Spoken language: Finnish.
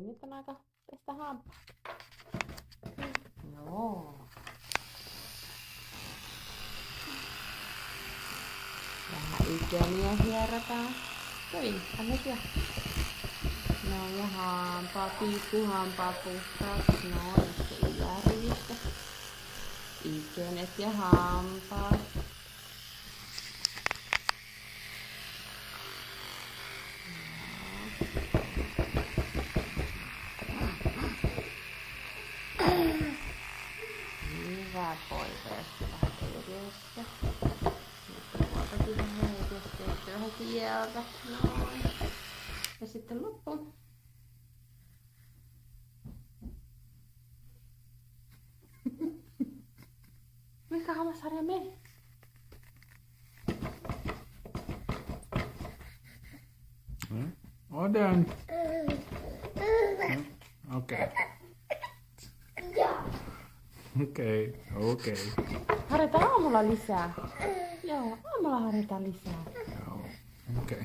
Nyt on aika pestä hampaat. Joo. Vähän ikäniä hierotaan. Hyvin, anna syö. No ja pikkuhampaa puhtaaksi. Noin, sitten ylärivistä. Ikänet ja hampaat. Hyvä poika, ja sitten vähän edessä. Tuoltakin vähän edessä, ja sitten vähän sieltä. Noin. Ja sitten loppuun. Mikä hammasharja meni? All done. Okay. Okay. Harjataan aamulla lisää. Joo, aamulla harjataan lisää. Okay.